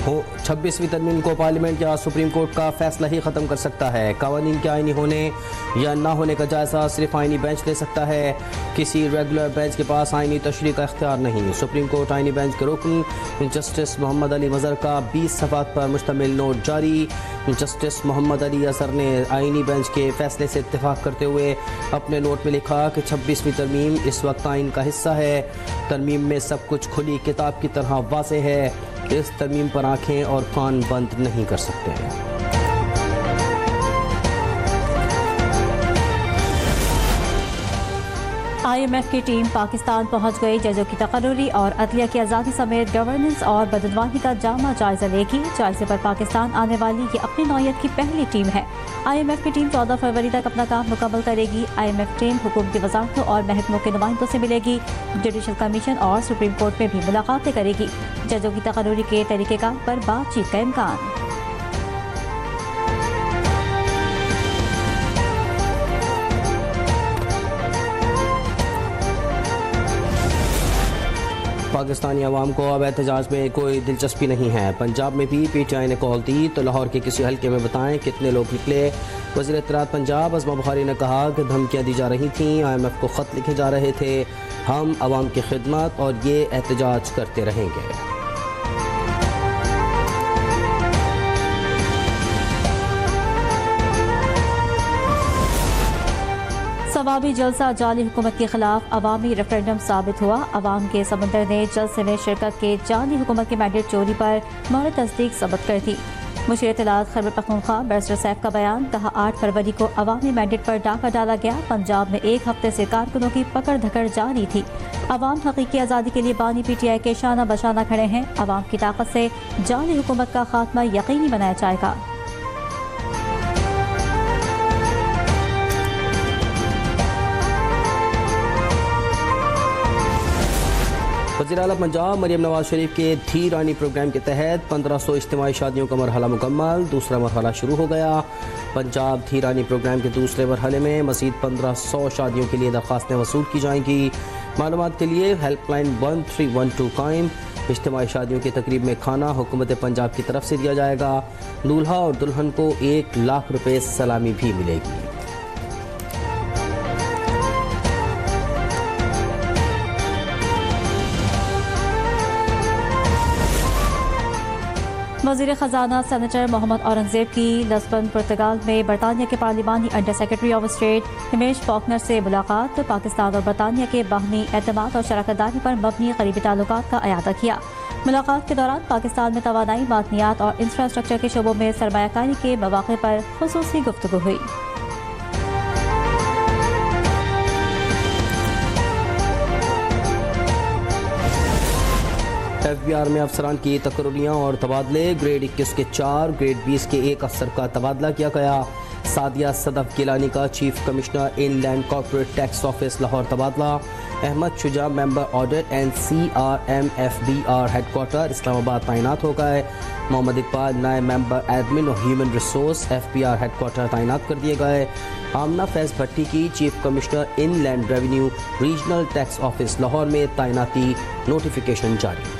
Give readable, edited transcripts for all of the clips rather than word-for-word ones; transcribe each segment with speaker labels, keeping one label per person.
Speaker 1: 26वीं तरमीम को पार्लियामेंट या सुप्रीम कोर्ट का फैसला ही ख़त्म कर सकता है। कवानीन के आईनी होने या ना होने का जायज़ा सिर्फ आईनी बेंच ले सकता है। किसी रेगुलर बेंच के पास आईनी तशरीह का इख्तियार नहीं। सुप्रीम कोर्ट आईनी बेंच के रुकन जस्टिस मोहम्मद अली मज़हर का 20 सफ़हात पर मुश्तमिल नोट जारी। जस्टिस मोहम्मद अली अज़हर ने आईनी बेंच के फैसले से इत्तेफाक करते हुए अपने नोट में लिखा कि 26वीं तरमीम इस वक्त आइन का हिस्सा है। तरमीम में सब कुछ खुली किताब की तरह वाज़ेह है। इस तरमीम पर आंखें और कान बंद नहीं कर सकते हैं।
Speaker 2: IMF की टीम पाकिस्तान पहुंच गई। जजों की तकर्री और अदलिया की आज़ादी समेत गवर्नेंस और बदनवाही का जामा जायजा लेगी। जायजे पर पाकिस्तान आने वाली ये अपनी नौयत की पहली टीम है। IMF की टीम 14 फरवरी तक अपना काम मुकम्मल करेगी। IMF टीम हुकूमती वजारतों और महकमों के नुमाइंदों से मिलेगी। जुडिशल कमीशन और सुप्रीम कोर्ट में भी मुलाकातें करेगी। जजों की तकर्री के तरीक़ेकार पर बातचीत का इम्कान।
Speaker 1: पाकिस्तानी अवाम को अब एहतजाज में कोई दिलचस्पी नहीं है। पंजाब में भी PTI ने कॉल दी तो लाहौर के किसी हल्के में बताएं कितने लोग निकले। वज़ीर इत्तलात पंजाब अज़मा बुखारी ने कहा कि धमकियाँ दी जा रही थीं, IMF को ख़त लिखे जा रहे थे। हम अवाम की खिदमत और ये एहतजाज करते रहेंगे।
Speaker 2: सवाबी जलसा जाली हुकूमत के खिलाफ अवामी रेफरेंडम साबित हुआ। अवाम के समंदर ने जलसे में शिरकत के जाली हुकूमत के मैंडेट चोरी पर मोहर तस्दीक सबत कर दी। मुशीर इत्तलात खैबर पख्तूनख्वा बैरिस्टर सैफ का बयान, कहा 8 फरवरी को अवामी मैंडेट पर डाका डाला गया। पंजाब में एक हफ्ते से कारकुनों की पकड़ धकड़ जारी थी। अवाम हकीकी आज़ादी के लिए बानी PTI के शाना बशाना खड़े हैं। अवाम की ताकत से जाली हुकूमत का खात्मा यकीनी बनाया जाएगा।
Speaker 1: वज़ीर आला पंजाब मरियम नवाज शरीफ के धी रानी प्रोग्राम के तहत 1500 इज्तिमाई शादियों का मरहला मुकम्मल। दूसरा मरहला शुरू हो गया। पंजाब धी रानी प्रोग्राम के दूसरे मरहले में मज़ीद 1500 शादियों के लिए दरख्वास्तें वसूल की जाएंगी। मालूमात के लिए हेल्पलाइन 1312 कायम। इज्तिमाई शादियों की तकरीब में खाना हुकूमत पंजाब की तरफ से दिया जाएगा। दूल्हा और दुल्हन को 1 लाख रुपये सलामी भी मिलेगी।
Speaker 2: वज़ीर ख़जाना सेनेटर मोहम्मद औरंगज़ेब की लिस्बन पुर्तगाल में बरतानिया के पार्लिमानी under secretary of state Hamish Falconer से मुलाकात। पाकिस्तान और बरतानिया के बाहमी एतमाद और शराकतदारी पर मबनी करीबी ताल्लुकात का अयादा किया। मुलाकात के दौरान पाकिस्तान में तवानाई, मादनियात और इंफ्रास्ट्रक्चर के शोबों में सरमायाकारी के मौक़े पर ख़ुसूसी गुफ्तगू हुई।
Speaker 1: FBR में अफसरान की तकर्रियाँ और तबादले। ग्रेड 21 के 4, ग्रेड 20 के 1 अफसर का तबादला किया गया। सादिया सदफ गिलानी का chief commissioner inland corporate tax office Lahore तबादला। Ahmad Shuja member audit and CRM FBR headquarter Islamabad तैनात हो गए। मोहम्मद इकबाल नए मेंबर एडमिन और ह्यूमन रिसोर्स FBR हेडक्वार्टर तैनात कर दिए गए। आमना फैज़ भट्टी की chief commissioner inland revenue regional tax office Lahore में तैनाती नोटिफिकेशन जारी।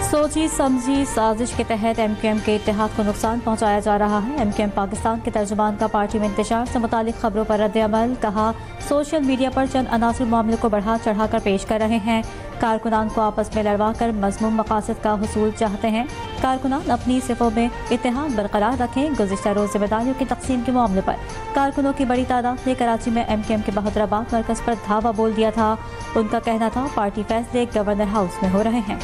Speaker 2: सोची समझी साजिश के तहत MQM के इत्तेहाद को नुकसान पहुंचाया जा रहा है। MQM पाकिस्तान के तर्जुमान का पार्टी में इंतशार से मुतालिक खबरों पर रद्द-ए-अमल। कहा, सोशल मीडिया पर चंद अनासर मामले को बढ़ा चढ़ा कर पेश कर रहे हैं। कारकुनान को आपस में लड़वा कर मज़मूम मकासद का हुसूल चाहते हैं। कारकुनान अपनी सिफ़ों में इत्तेहाद बरकरार रखें। गुज़िश्ता रोज़ जिम्मेदारियों की तकसीम के मामले पर कारकुनों की बड़ी तादाद ने कराची में MQM के बहादुराबाद मरकज़ पर धावा बोल दिया था। उनका कहना था पार्टी फैसले गवर्नर हाउस में हो रहे हैं।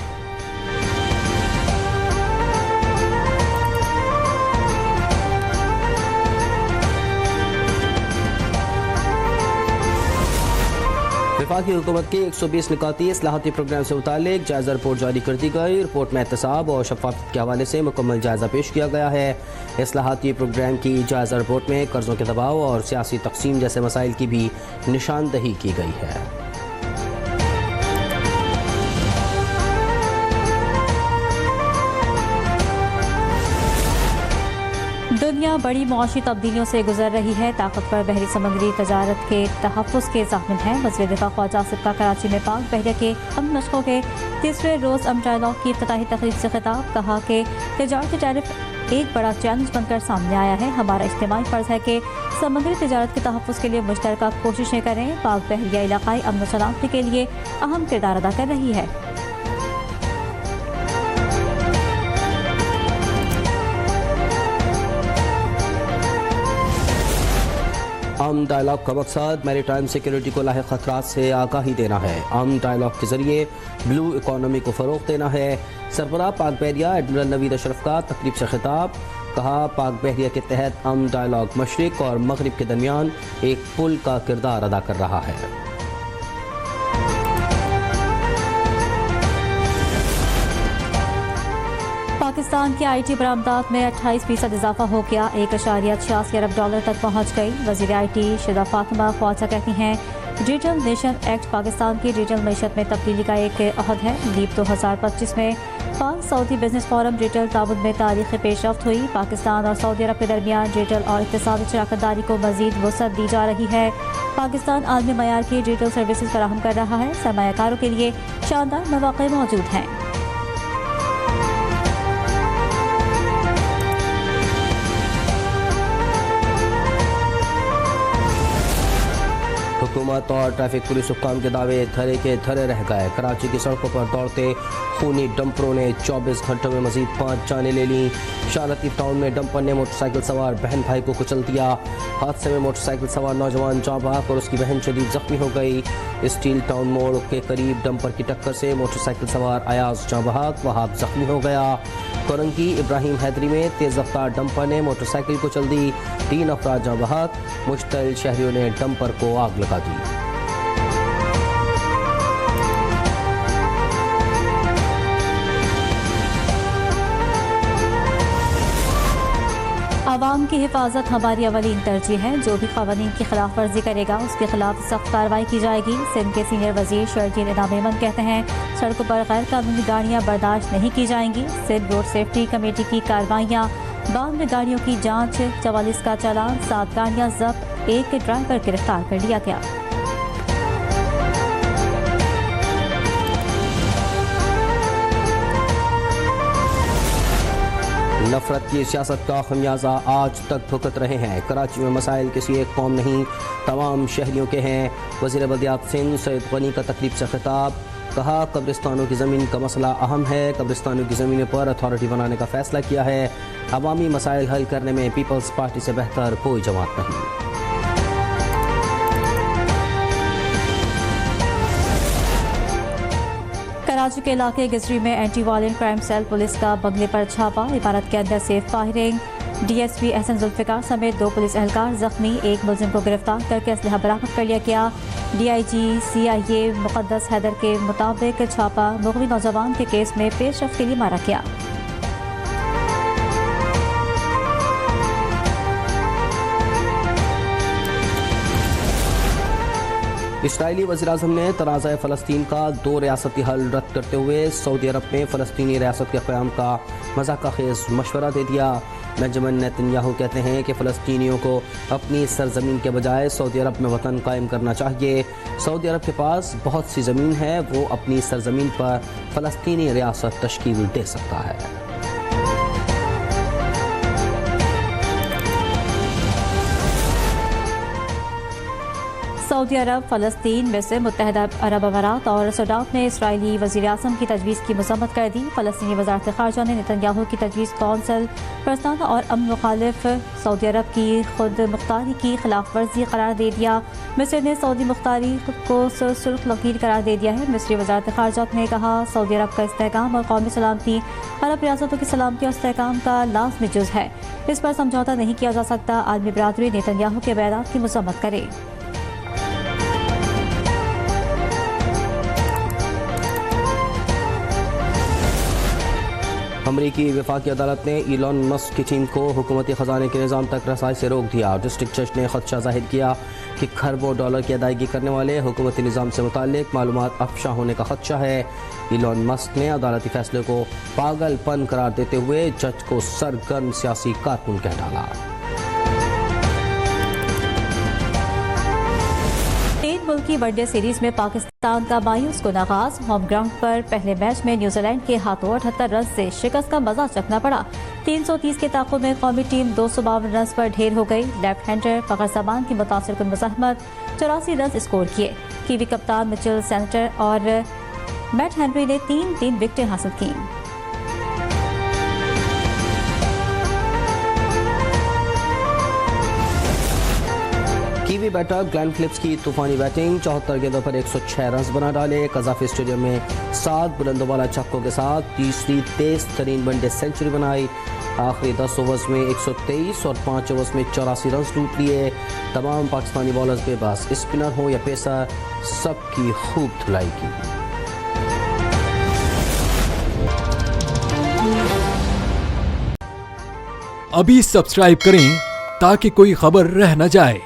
Speaker 1: वफाकी हुकूमत के 120 निकाती इस्लाहाती प्रोग्राम से मुतालिक जायज़ा रिपोर्ट जारी कर दी गई। रिपोर्ट में एहतसाब और शफाफियत के हवाले से मुकम्मल जायज़ा पेश किया गया है। इस्लाहाती प्रोग्राम की जायज़ा रिपोर्ट में कर्ज़ों के दबाव और सियासी तकसीम जैसे मसाइल की भी निशानदही की गई है।
Speaker 2: दुनिया बड़ी मुआशी तब्दीलियों से गुजर रही है। ताकतवर बहरी समुद्री तजारत के तहफ़्फ़ुज़ के ज़ामिन है। वज़ीर दिफ़ा ख्वाजा आसिफ का कराची में पाक बहरिया के अमन मशक़ों के तीसरे रोज़ डायलॉग की इफ्तिताही तकरीब से खिताब। कहा कि तिजारती टैरिफ एक बड़ा चैलेंज बनकर सामने आया है। हमारा इज्तिमाई फ़र्ज़ है कि समुद्री तिजारत के तहफ़्फ़ुज़ के लिए मुश्तरका कोशिशें करें। पाक बहरिया इलाक़ाई अमन सलामती के लिए अहम किरदार अदा कर रही है।
Speaker 1: आम डायलॉग का मकसद मैरीटाइम सिक्योरिटी को लाहिक़ खतरात से आगाही देना है। आम डायलॉग के जरिए ब्लू इकॉनमी को फ़रोग़ देना है। सरबराह पाक बहरिया एडमिरल नवीद अशरफ का तकरीब से खिताब। कहा, पाक बहरिया के तहत आम डायलॉग मशरिक़ और मगरिब के दरमियान एक पुल का किरदार अदा कर रहा है।
Speaker 2: पाकिस्तान की IT बरामदात में 28% इजाफा हो गया, 1.86 अरब डॉलर तक पहुँच गई। वज़ीर IT शिदा फातिमा ख्वाजा कहती हैं, डिजिटल नेशन एक्ट पाकिस्तान की डिजिटल मईशत में तब्दीली का एक अहद है। लीप 2025 में पाक सऊदी बिजनेस फोरम डिजिटल ताउन में तारीख़ी पेशरफ्त हुई। पाकिस्तान और सऊदी अरब के दरमियान डिजिटल और इक़्तिसादी शराकतदारी को मज़ीद वसअत दी जा रही है। पाकिस्तान आलमी मयार की डिजिटल सर्विसेज फराहम कर रहा है। सरमायाकारों के लिए शानदार मौक़े मौजूद हैं।
Speaker 1: हुकूमत और ट्रैफिक पुलिस हुक्काम के दावे धरे के धरे रह गए। कराची की सड़कों पर दौड़ते खूनी डंपरों ने 24 घंटों में मजीद 5 जानें ले लीं। शाह लतीफ़ टाउन में डंपर ने मोटरसाइकिल सवार बहन भाई को कुचल दिया। हादसे में मोटरसाइकिल सवार नौजवान जाँ बहक और उसकी बहन शदीद जख्मी हो गई। स्टील टाउन मोड़ के करीब डंपर की टक्कर से मोटरसाइकिल सवार अयाज जाँ बहक वहाब जख्मी हो गया। कोरंगी इब्राहिम हैदरी में तेज़ रफ्तार डंपर ने मोटरसाइकिल को चल दी। 3 अफराद जाँ बहक। मुश्तल शहरियों ने डंपर को आग लगा दी।
Speaker 2: आवाम की हिफाजत हमारी अवलीन तरजीह है। जो भी क़वानीन की खिलाफ वर्जी करेगा उसके खिलाफ सख्त कार्रवाई की जाएगी। सिंध के सीनियर वजीर शर्जील इनाम मेमन कहते हैं, सड़कों पर गैर कानूनी गाड़ियाँ बर्दाश्त नहीं की जाएंगी। सिंध रोड सेफ्टी कमेटी की कार्रवाइयाँ, 52 गाड़ियों की जाँच, 44 का चालान, 7 गाड़ियाँ जब्त, 1 ड्राइवर गिरफ्तार कर लिया गया।
Speaker 1: नफरत की सियासत का खमियाजा आज तक भुगत रहे हैं। कराची में मसाइल किसी एक कौम नहीं, तमाम शहरियों के हैं। वज़ीर बल्दियात सिंध सैयद गनी का तकरीब से खिताब। कहा, कब्रिस्तानों की ज़मीन का मसला अहम है। कब्रिस्तानों की ज़मीनों पर अथॉरिटी बनाने का फैसला किया है। अवामी मसाइल हल करने में पीपल्स पार्टी से बेहतर कोई जमात नहीं।
Speaker 2: कराची के इलाके गिजरी में anti violent crime cell police का बंगले पर छापा। इमारत के अंदर से फायरिंग। DSP एहसन जुल्फ़िकार समेत 2 पुलिस एहलकार जख्मी। 1 मुलजिम को गिरफ्तार करके असलहा बरामद कर लिया गया। DIG CIA मुक़द्दस हैदर के मुताबिक छापा मुग़वी नौजवान के केस में पेशरफ्त के लिए मारा गया।
Speaker 1: इस्राइली वज़ीर-ए-आज़म ने तनाज़ा फ़लस्तीन का 2 रियासती हल रद्द करते हुए सऊदी अरब में फ़लस्तीनी रियासत के क़याम का मज़ाक़खेज़ मशवरा दे दिया। बेंजामिन नेतन्याहू कहते हैं कि फ़लस्तीनियों को अपनी सरजमीन के बजाय सऊदी अरब में वतन कायम करना चाहिए। सऊदी अरब के पास बहुत सी ज़मीन है, वो अपनी सरजमीन पर फ़लस्तीनी रियासत तश्कील दे सकता है।
Speaker 2: सऊदी अरब, फ़लस्तीन, मिस्र, मुत्तहिदा अरब अमारात और सूडान ने इसराइली वज़ीर-ए-आज़म की तजवीज़ की मज़म्मत कर दी। फ़लस्तीनी वज़ारत ख़ारजा ने नेतन्याहू की तजवीज़ कौंसल, प्रस्तावना और अमन मुखालिफ सऊदी अरब की खुद मुख्तारी की खिलाफ वर्जी करार दे दिया। मिस्र ने सऊदी मुख्तारी को सुर्ख लकीर करार दे दिया है। मिस्री वज़ारत ख़ारजा ने कहा, सऊदी अरब का इस्तेहकाम और कौमी सलामती अरब रियासतों की सलामती और इस्तेहकाम का लाज़मी जुज़ है। इस पर समझौता नहीं किया जा सकता। आलमी बरादरी नेतन्याहू के बयानात की मज़म्मत करे।
Speaker 1: अमरीकी वफाकी अदालत ने इलॉन मस्क की टीम को हुकूमती ख़जाने के निज़ाम तक रसाई से रोक दिया। डिस्ट्रिक्ट जज ने खदशा जाहिर किया कि खरबों डॉलर की अदायगी करने वाले हुकूमती निज़ाम से मुताल्लिक मालूमात अफशा होने का खदशा है। इलॉन मस्क ने अदालती फैसले को पागलपन करार देते हुए जज को सरगर्म सियासी कारकुन कह डाला।
Speaker 2: की वनडे सीरीज में पाकिस्तान का मायूस कुन आगाज। होम ग्राउंड पर पहले मैच में न्यूजीलैंड के हाथों 78 रन से शिकस्त का मजा चखना पड़ा। 330 के ताक़ुब में कौमी टीम 252 रन पर ढेर हो गई। लेफ्ट हैंडर फखर जमान की मुतासिर कुन मुज़ाहमत 84 रन स्कोर किए। कीवी कप्तान मिचेल सेनेटर और मैट हेनरी ने 3 विकेटें हासिल की।
Speaker 1: कीवी बैटर ग्लेन फिलिप्स की तूफानी बैटिंग, 74 गेंदों पर 106 रन बना डाले। कज़ाफी स्टेडियम में 7 बुलंदोबाला छक्कों के साथ तीसरी तेज तरीन वनडे सेंचुरी बनाई। आखिरी 10 ओवर्स में 123 और 5 ओवर्स में 84 रन लूट लिए। तमाम पाकिस्तानी बॉलर्स बेबस, स्पिनर हो या पेसर, सबकी खूब धुलाई की।
Speaker 3: अभी सब्सक्राइब करें ताकि कोई खबर रह न जाए।